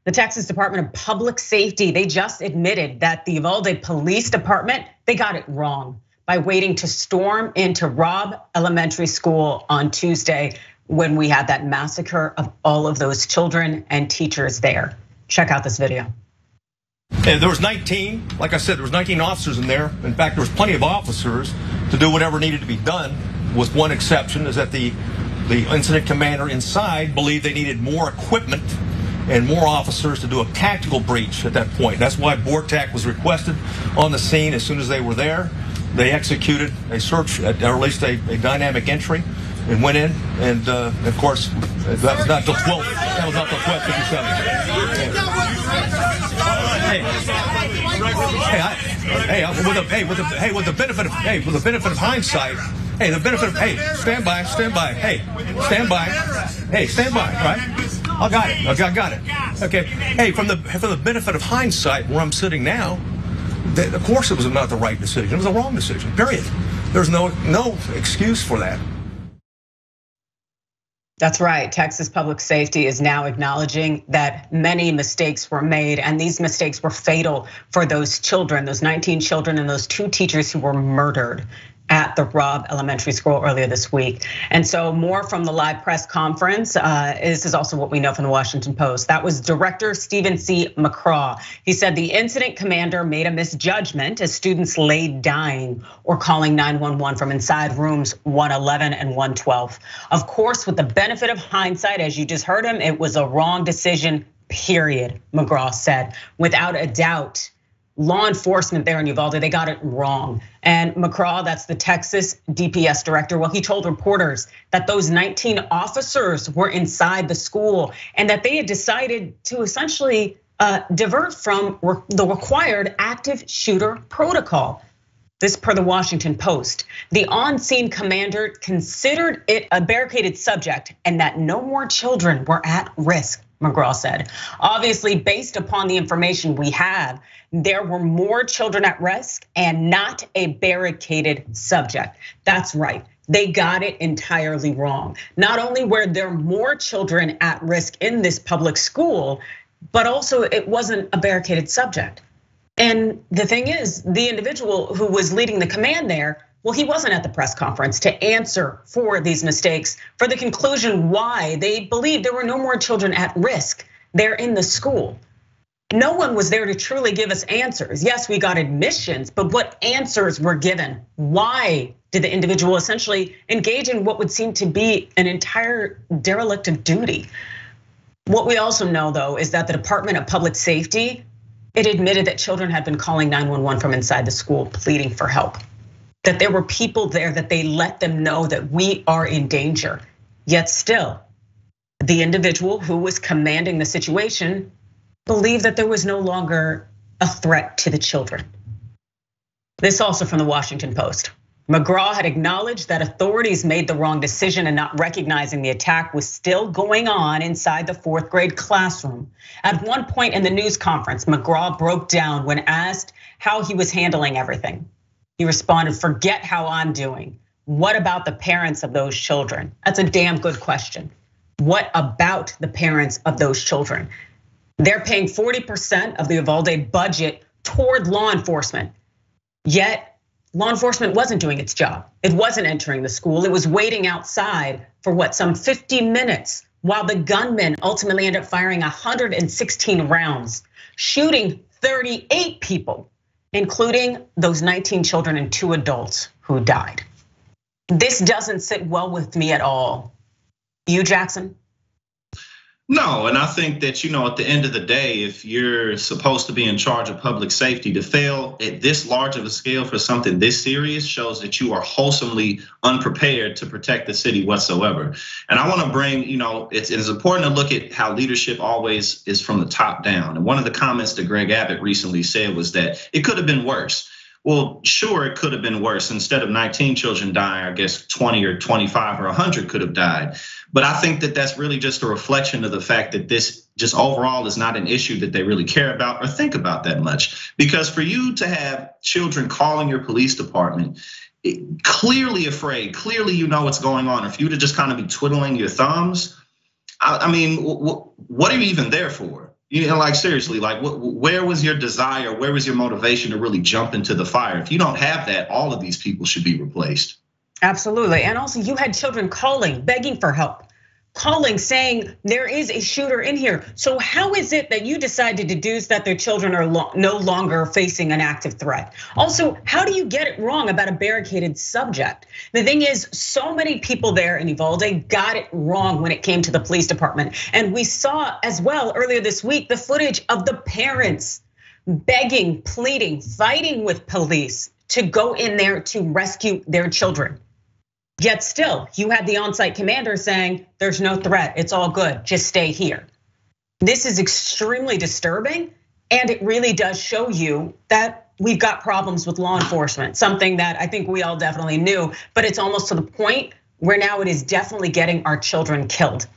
The Texas Department of Public Safety, they just admitted that the Uvalde Police Department, they got it wrong by waiting to storm into Robb Elementary School on Tuesday when we had that massacre of all of those children and teachers there. Check out this video. And there was 19, like I said, there was 19 officers in there. In fact, there was plenty of officers to do whatever needed to be done, with one exception, is that the incident commander inside believed they needed more equipment and more officers to do a tactical breach at that point. That's why BORTAC was requested on the scene as soon as they were there. They executed a search, or at least a dynamic entry, and went in. And of course, that was not till 12. That was not till 12:57. With the benefit of hindsight. Stand by. Stand by. Right? I got it. Okay. Hey, from the benefit of hindsight, where I'm sitting now, of course it was not the right decision. It was the wrong decision. Period. There's no excuse for that. That's right. Texas Public Safety is now acknowledging that many mistakes were made, and these mistakes were fatal for those children, those 19 children and those 2 teachers who were murdered at the Robb Elementary School earlier this week. And so more from the live press conference. This is also what we know from the Washington Post. That was Director Stephen C. McCraw. He said the incident commander made a misjudgment as students lay dying or calling 911 from inside rooms 111 and 112. Of course, with the benefit of hindsight, as you just heard him, it was a wrong decision, period, McCraw said. Without a doubt, law enforcement there in Uvalde, they got it wrong. And McCraw, that's the Texas DPS director, well, he told reporters that those 19 officers were inside the school and that they had decided to essentially divert from the required active shooter protocol. This per the Washington Post. The on-scene commander considered it a barricaded subject and that no more children were at risk, McCraw said. Obviously, based upon the information we have, there were more children at risk and not a barricaded subject. That's right. They got it entirely wrong. Not only were there more children at risk in this public school, but also it wasn't a barricaded subject. And the thing is, the individual who was leading the command there, well, he wasn't at the press conference to answer for these mistakes, for the conclusion why they believed there were no more children at risk there in the school. No one was there to truly give us answers. Yes, we got admissions, but what answers were given? Why did the individual essentially engage in what would seem to be an entire derelict of duty? What we also know, though, is that the Department of Public Safety, it admitted that children had been calling 911 from inside the school, pleading for help. That there were people there that they let them know that we are in danger. Yet still, the individual who was commanding the situation believed that there was no longer a threat to the children. This also from the Washington Post. McCraw had acknowledged that authorities made the wrong decision in not recognizing the attack was still going on inside the 4th grade classroom. At one point in the news conference, McCraw broke down when asked how he was handling everything. He responded, "Forget how I'm doing. What about the parents of those children?" That's a damn good question. What about the parents of those children? They're paying 40% of the Uvalde budget toward law enforcement. Yet law enforcement wasn't doing its job. It wasn't entering the school. It was waiting outside for what, some 50 minutes, while the gunman ultimately ended up firing 116 rounds, shooting 38 people, including those 19 children and 2 adults who died. This doesn't sit well with me at all. You, Jackson? No, and I think that, at the end of the day, if you're supposed to be in charge of public safety, to fail at this large of a scale for something this serious shows that you are wholesomely unprepared to protect the city whatsoever. And I want to bring, it is important to look at how leadership always is from the top down. And one of the comments that Greg Abbott recently said was that it could have been worse. Well, sure, it could have been worse. Instead of 19 children dying, I guess 20 or 25 or 100 could have died. But I think that that's really just a reflection of the fact that this just overall is not an issue that they really care about or think about that much. Because for you to have children calling your police department, clearly afraid, clearly what's going on, or for you to just kind of be twiddling your thumbs, I mean, what are you even there for? You know, like seriously, like where was your desire? Where was your motivation to really jump into the fire? If you don't have that, all of these people should be replaced. Absolutely, and also you had children calling, begging for help, calling, saying there is a shooter in here. So how is it that you decide to deduce that their children are no longer facing an active threat? Also, how do you get it wrong about a barricaded subject? The thing is, so many people there in Uvalde got it wrong when it came to the police department. And we saw as well earlier this week, the footage of the parents begging, pleading, fighting with police to go in there to rescue their children. Yet still, you had the on-site commander saying, there's no threat, it's all good, just stay here. This is extremely disturbing, and it really does show you that we've got problems with law enforcement, something that I think we all definitely knew, but it's almost to the point where now it is definitely getting our children killed.